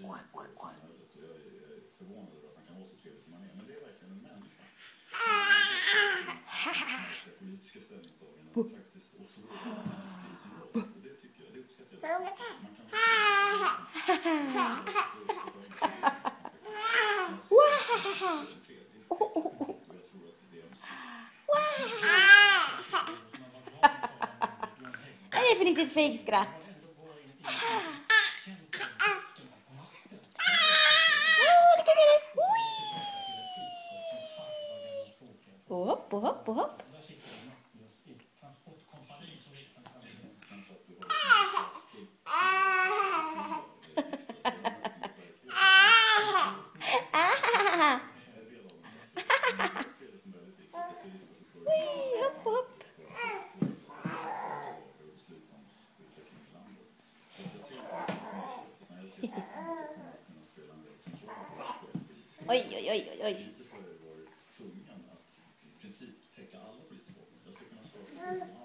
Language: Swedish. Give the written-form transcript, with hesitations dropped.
möjligt. Och jag är förvånad över att han kan vara så trevlig som han är. Men det är verkligen en människa. Politiska ställningstaganden och faktiskt också våga vara mänsklig i sin roll. Och det tycker jag, det uppskattar jag. Man kan Vad är det för litet fejkskratt? Och hopp och hopp och hopp. Hopp och hopp. Oj, oj, oj, oj, oj. Hittills har jag varit tvungen att i princip täcka alla politiska frågor. Jag ska kunna svara på